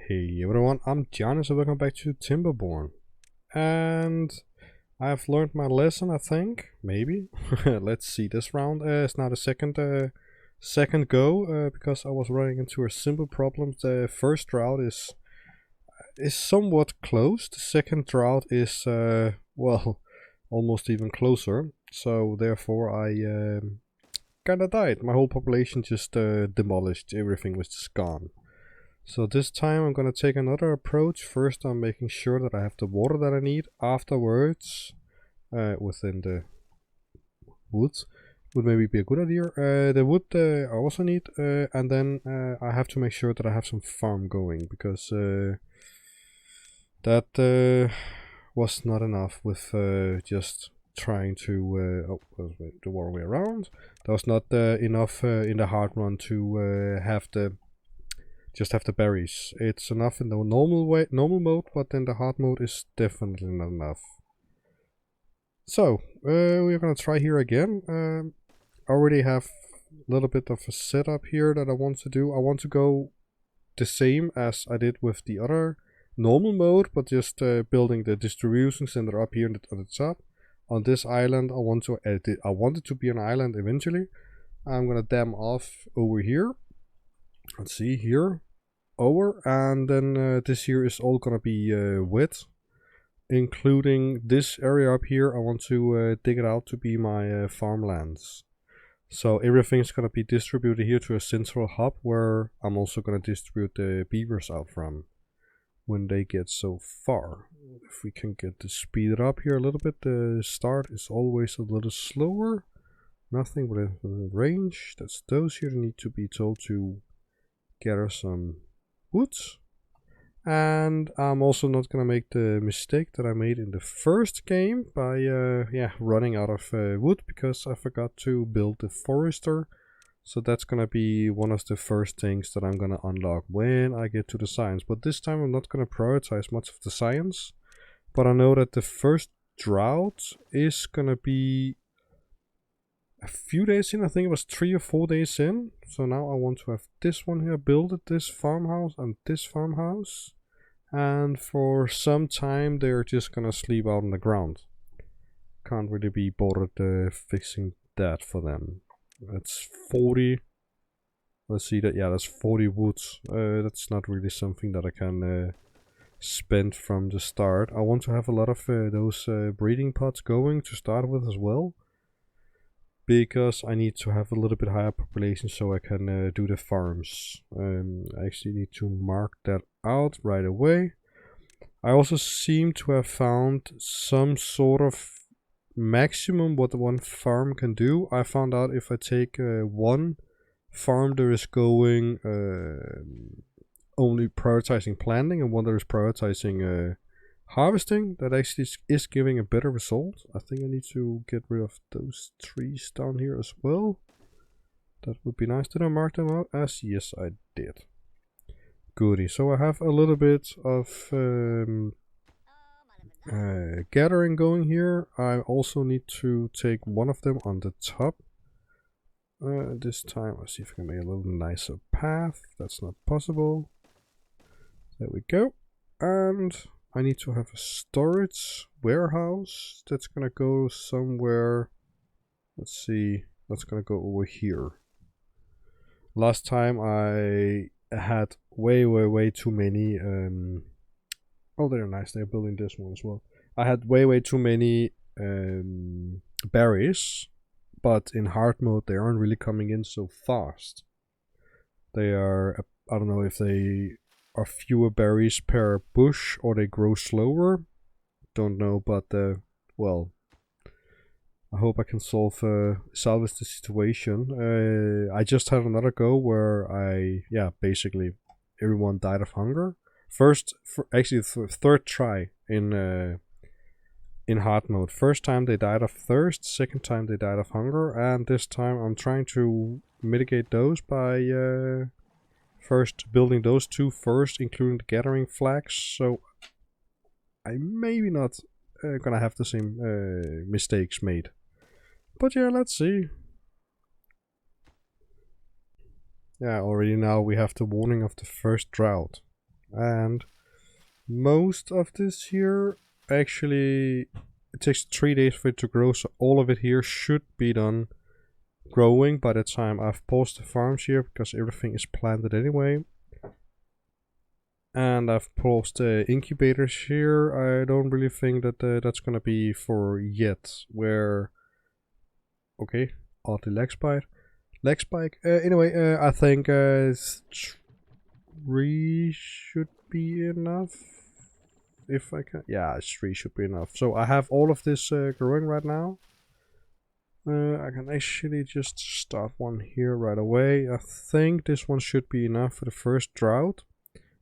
Hey everyone, I'm Djarnis and welcome back to Timberborn. And I've learned my lesson, I think. Maybe. Let's see. This round is now the second go because I was running into a simple problem. The first drought is somewhat close. The second drought is well, almost even closer. So therefore I kinda died. My whole population just demolished. Everything was just gone. So this time I'm gonna take another approach. First I'm making sure that I have the water that I need. Afterwards, within the woods, would maybe be a good idea. The wood I also need, and then I have to make sure that I have some farm going, because that was not enough with just trying to, the wrong way around. That was not enough in the hard run to have the berries. It's enough in the normal mode, but in the hard mode is definitely not enough. So we're gonna try here again. I already have a little bit of a setup here that I want to do. I want to go the same as I did with the other normal mode, but just building the distribution center up here at the top. On this island, I want it to be an island eventually. I'm gonna dam off over here. Let's see here. Over, and then this here is all gonna be wet, including this area up here. I want to dig it out to be my farmlands. So everything's gonna be distributed here to a central hub where I'm also gonna distribute the beavers out from when they get so far. If we can get the speed up here a little bit. The start is always a little slower. Nothing with a range. That's those here need to be told to gather some woods. And I'm also not gonna make the mistake that I made in the first game by running out of wood, because I forgot to build the forester. So that's gonna be one of the first things that I'm gonna unlock when I get to the science. But this time I'm not gonna prioritize much of the science, but I know that the first drought is gonna be a few days in. I think it was 3 or 4 days in. So now I want to have this one here, build it, this farmhouse and this farmhouse. And for some time they're just gonna sleep out on the ground. Can't really be bothered fixing that for them. That's 40. Let's see that. Yeah, that's 40 woods. That's not really something that I can spend from the start. I want to have a lot of those breeding pots going to start with as well, because I need to have a little bit higher population so I can do the farms. I actually need to mark that out right away. I also seem to have found some sort of maximum what one farm can do. I found out if I take one farm that is going only prioritizing planting, and one that is prioritizing harvesting, that actually is giving a better result. I think I need to get rid of those trees down here as well. That would be nice. Did I mark them out as? Yes, I did. Goody. So I have a little bit of gathering going here. I also need to take one of them on the top. This time, let's see if I can make a little nicer path. That's not possible. There we go. And I need to have a storage warehouse that's gonna go somewhere. Let's see, that's gonna go over here. Last time I had way too many. Oh, they're nice. They're building this one as well. I had way too many berries, but in hard mode they aren't really coming in so fast. They are, I don't know if they are fewer berries per bush or they grow slower. Don't know, but well, I hope I can salvage the situation. I just had another go where basically everyone died of hunger. Actually third try in hard mode. First time they died of thirst, second time they died of hunger, and this time I'm trying to mitigate those by first building those two first, including the gathering flags. So I maybe not gonna have the same mistakes made. But yeah, let's see. Yeah, already now we have the warning of the first drought. And most of this here, actually, it takes 3 days for it to grow, so all of it here should be done growing by the time I've paused the farms here, because everything is planted anyway. And I've paused the incubators here. I don't really think that that's gonna be for yet. Where, okay, oddly leg spike. Anyway, I think 3 should be enough. If I can, yeah, 3 should be enough. So I have all of this growing right now. I can actually just start one here right away. I think this one should be enough for the first drought.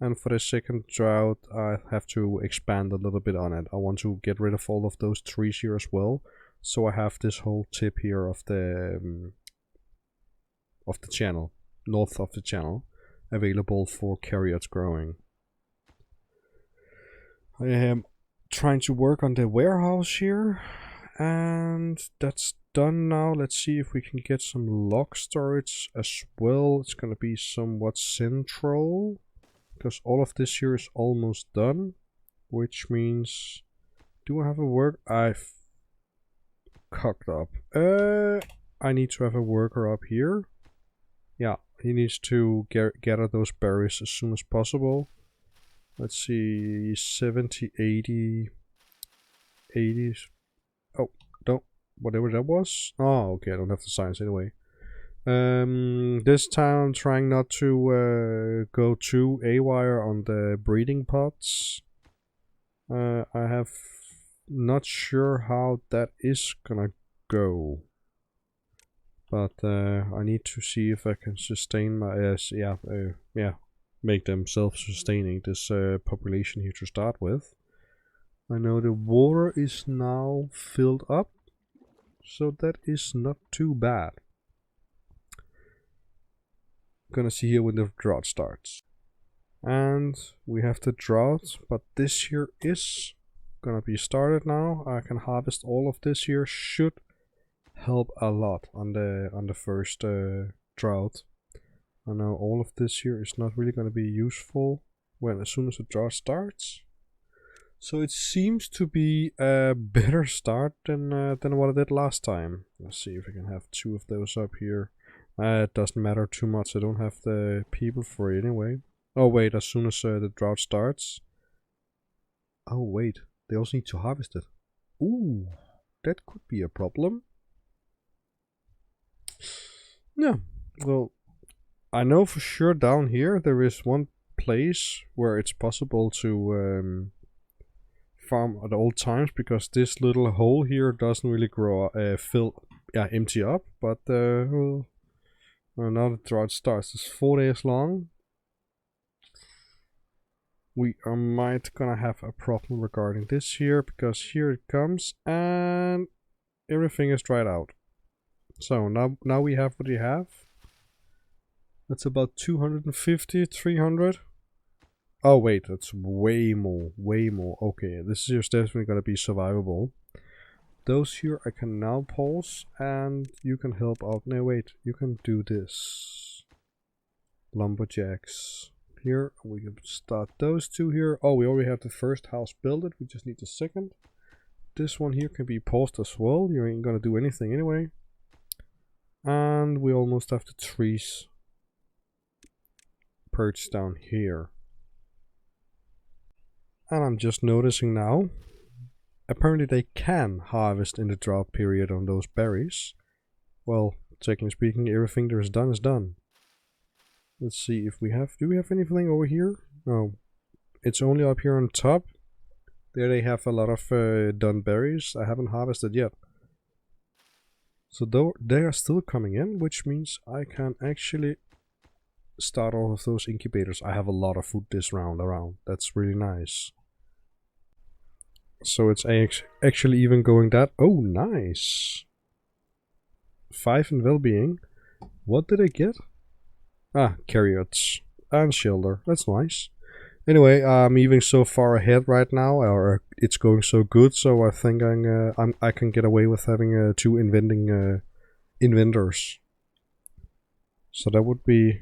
And for the second drought, I have to expand a little bit on it. I want to get rid of all of those trees here as well. So I have this whole tip here of the channel, north of the channel, available for carrots growing. I am trying to work on the warehouse here, and that's done now. Let's see if we can get some log storage as well. It's gonna be somewhat central, because all of this here is almost done, which means, do I have a work? I've cocked up. I need to have a worker up here. Yeah, he needs to gather those berries as soon as possible. Let's see, 70, 80, 80. Oh, don't, whatever that was. Oh, okay, I don't have the signs anyway. This time I'm trying not to go too AWire on the breeding pots. I have not sure how that is gonna go. But I need to see if I can sustain my make them self-sustaining, this population here to start with. I know the water is now filled up, so that is not too bad. Gonna see here when the drought starts. And we have the drought, but this here is gonna be started now. I can harvest all of this here, should help a lot on the first drought. I know all of this here is not really going to be useful as soon as the drought starts. So it seems to be a better start than what I did last time. Let's see if we can have 2 of those up here. It doesn't matter too much. I don't have the people for it anyway. Oh wait, as soon as the drought starts. Oh wait, they also need to harvest it. Ooh, that could be a problem. Yeah, well, I know for sure down here there is one place where it's possible to farm at all times, because this little hole here doesn't really grow, empty up. But well, now the drought starts. It's 4 days long. We might gonna have a problem regarding this here, because here it comes and everything is dried out. So now we have what we have. That's about 250, 300. Oh wait, that's way more. Okay, this is definitely gonna be survivable. Those here I can now pause, and you can help out. No wait, you can do this. Lumberjacks. Here, we can start those 2 here. Oh, we already have the first house built. We just need the second. This one here can be paused as well. You ain't gonna do anything anyway. And we almost have the trees perched down here. And I'm just noticing now, apparently they can harvest in the drought period on those berries. Well, technically speaking, everything there is done is done. Let's see if we have, do we have anything over here? No, it's only up here on top. There they have a lot of done berries I haven't harvested yet. So they are still coming in, which means I can actually start all of those incubators. I have a lot of food this round around. That's really nice. So it's actually even going that. Oh, nice. 5 in well-being. What did I get? Ah, carrots and shelter. That's nice. Anyway, I'm even so far ahead right now, or it's going so good. So I think I can get away with having 2 inventors. So that would be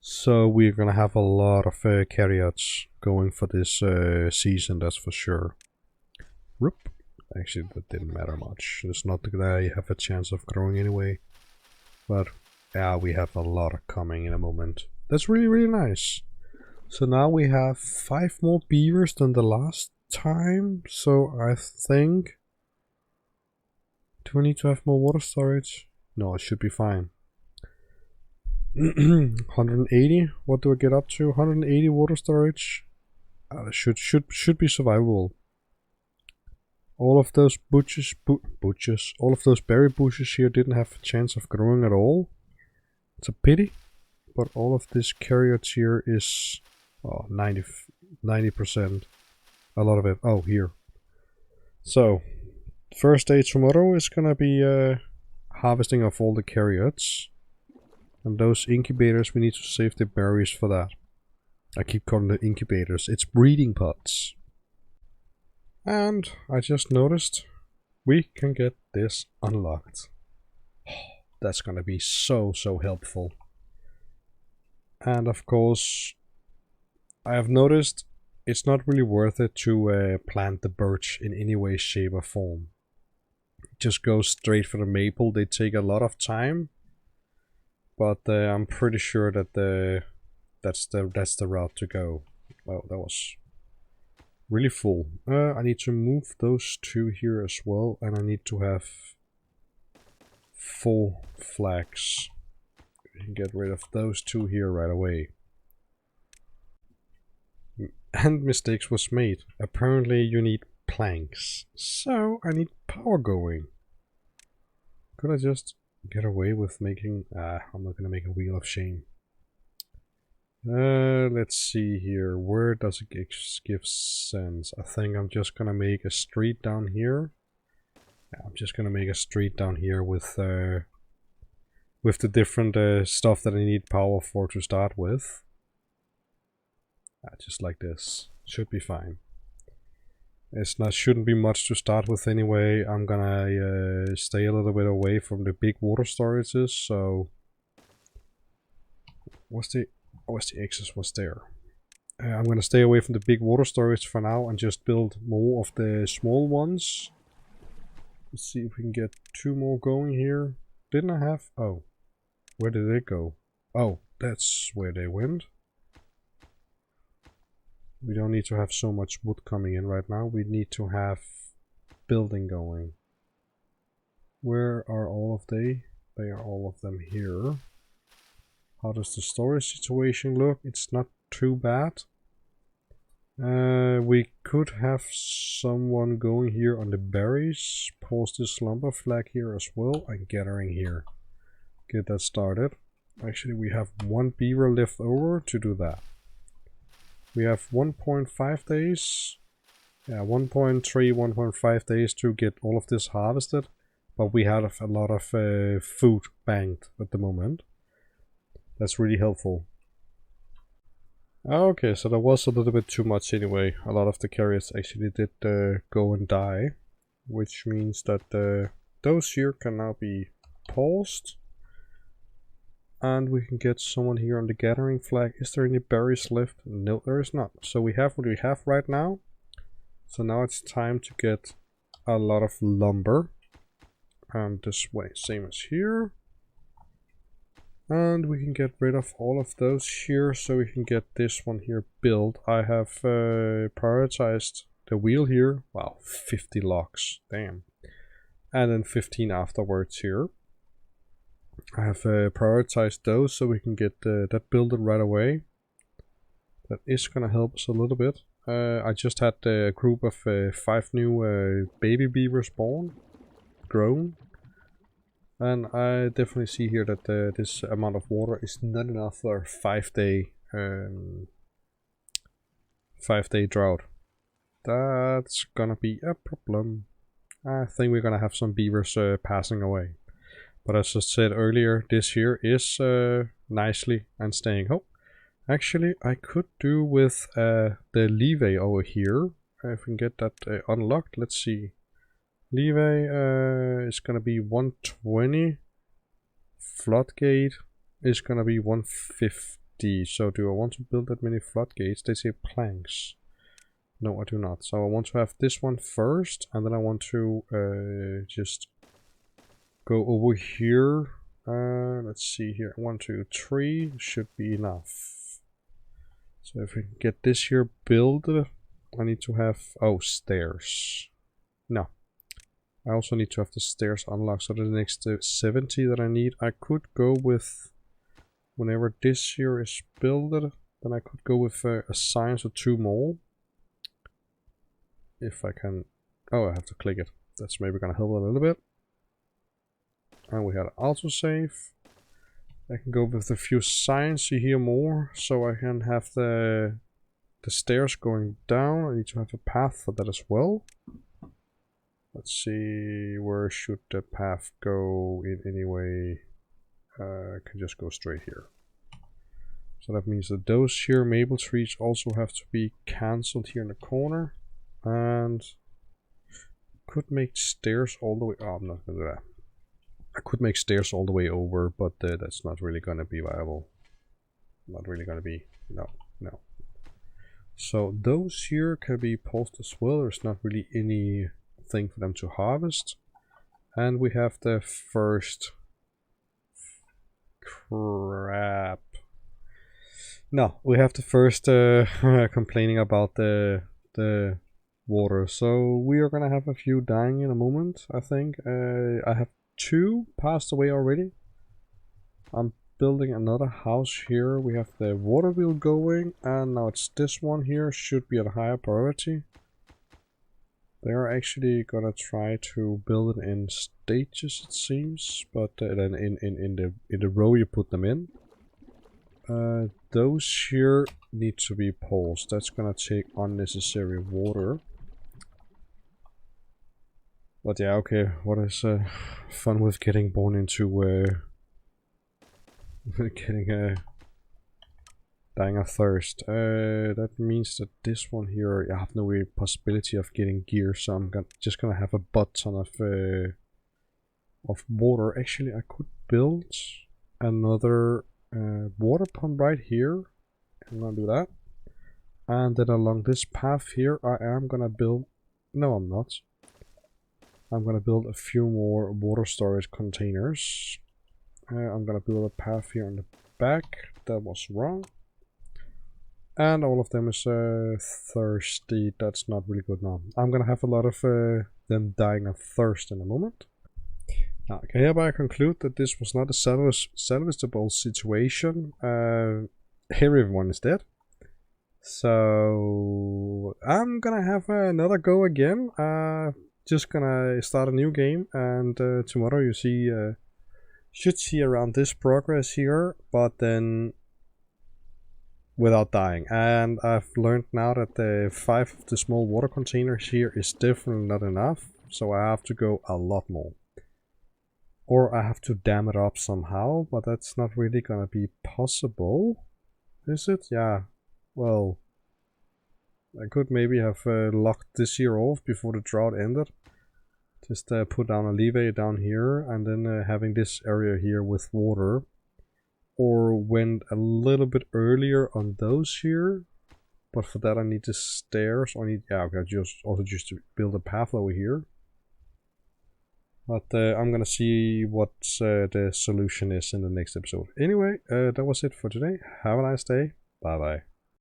So we're gonna have a lot of carrots going for this season, that's for sure. Roop. Actually, that didn't matter much. It's not that I have a chance of growing anyway. But yeah, we have a lot of coming in a moment. That's really, really nice. So now we have 5 more beavers than the last time. So I think... Do we need to have more water storage? No, it should be fine. 180. What do I get up to? 180 water storage. Should be survivable. All of those all of those berry bushes here didn't have a chance of growing at all. It's a pity, but all of this carrots here is 90%. A lot of it. Oh, here. So, first day tomorrow is gonna be harvesting of all the carrots. And those incubators, we need to save the berries for that. I keep calling them incubators. It's breeding pots. And I just noticed we can get this unlocked. That's gonna be so helpful. And of course, I have noticed it's not really worth it to plant the birch in any way, shape or form. Just go straight for the maple. They take a lot of time. But I'm pretty sure that that's the route to go. Well, that was really full. I need to move those 2 here as well, and I need to have 4 flags. We can get rid of those 2 here right away. And mistakes was made. Apparently you need planks. So I need power going. Could I just get away with making... I'm not gonna make a wheel of shame. Let's see here. Where does it give sense? I think I'm just gonna make a street down here. Yeah, I'm just gonna make a street down here with the different stuff that I need power for to start with. Just like this. Should be fine. Shouldn't be much to start with anyway. I'm gonna stay a little bit away from the big water storages, so... What's the excess was there? I'm gonna stay away from the big water storage for now and just build more of the small ones. Let's see if we can get 2 more going here. Didn't I have... Oh. Where did they go? Oh, that's where they went. We don't need to have so much wood coming in right now. We need to have building going. Where are all of they? They are all of them here. How does the storage situation look? It's not too bad. We could have someone going here on the berries. Post this lumber flag here as well and gathering here. Get that started. Actually, we have 1 beaver left over to do that. We have 1.5 days. Yeah, 1.3, 1.5 days to get all of this harvested. But we have a lot of food banked at the moment. That's really helpful. Okay, so there was a little bit too much anyway. A lot of the carrots actually did go and die. Which means that those here can now be paused. And we can get someone here on the gathering flag. Is there any berries left? No, there is not. So we have what we have right now. So now it's time to get a lot of lumber. And this way, same as here. And we can get rid of all of those here so we can get this one here built. I have prioritized the wheel here. Wow, 50 logs. Damn. And then 15 afterwards here. I have prioritized those so we can get that built right away. That is gonna help us a little bit. I just had a group of 5 new baby beavers grown. And I definitely see here that this amount of water is not enough for a 5-day drought. That's gonna be a problem. I think we're gonna have some beavers passing away. But as I said earlier, this here is nicely and staying home. Actually, I could do with the levee over here. If we can get that unlocked, let's see. Levee is gonna be 120. Floodgate is gonna be 150. D. So do I want to build that many floodgates? They say planks. No, I do not. So I want to have this one first, and then I want to just go over here. Let's see here. 1, 2, 3 should be enough. So if we can get this here built, I need to have stairs. No. I also need to have the stairs unlocked. So the next 70 that I need, I could go with, whenever this here is built, then I could go with a science or 2 more. If I can. Oh, I have to click it. That's maybe gonna help a little bit. And we had autosave. I can go with a few science here more, so I can have the stairs going down. I need to have a path for that as well. Let's see, where should the path go in anyway? I can just go straight here. So that means that those here maple trees also have to be cancelled here in the corner. And could make stairs all the way. Oh, I'm not gonna do that. I could make stairs all the way over, but that's not really gonna be viable. Not really gonna be. No. So those here can be paused as well. There's not really anything for them to harvest. And we have the first crap. No, we have the first complaining about the water. So we are gonna have a few dying in a moment, I think. I have 2 passed away already. I'm building another house here. We have the water wheel going, and now it's this one here. Should be at a higher priority. They are actually gonna try to build it in stages, it seems, but then in the row you put them in. Those here need to be paused. That's gonna take unnecessary water. But yeah, okay, what is fun with getting born into dying of thirst? That means that this one here, I have no possibility of getting gear, so I'm just gonna have a butt ton of water. Actually, I could build another water pump right here. I'm gonna do that, and then along this path here, I am gonna build. No, I'm not. I'm gonna build a few more water storage containers. I'm gonna build a path here in the back. That was wrong. And all of them is thirsty. That's not really good now. I'm gonna have a lot of them dying of thirst in a moment. Now, I can hereby conclude that this was not a salvageable situation. Everyone is dead. So I'm gonna have another go again. Just gonna start a new game, and tomorrow you see should see around this progress here, but then without dying. And I've learned now that the 5 of the small water containers here is definitely not enough, so I have to go a lot more. Or I have to dam it up somehow, but that's not really gonna be possible, is it? Yeah, well, I could maybe have locked this year off before the drought ended. Just put down a levee down here, and then having this area here with water. Or went a little bit earlier on those here. But for that I need the stairs. I need, yeah, okay, just to build a path over here. But I'm gonna see what the solution is in the next episode. Anyway, that was it for today. Have a nice day. Bye bye.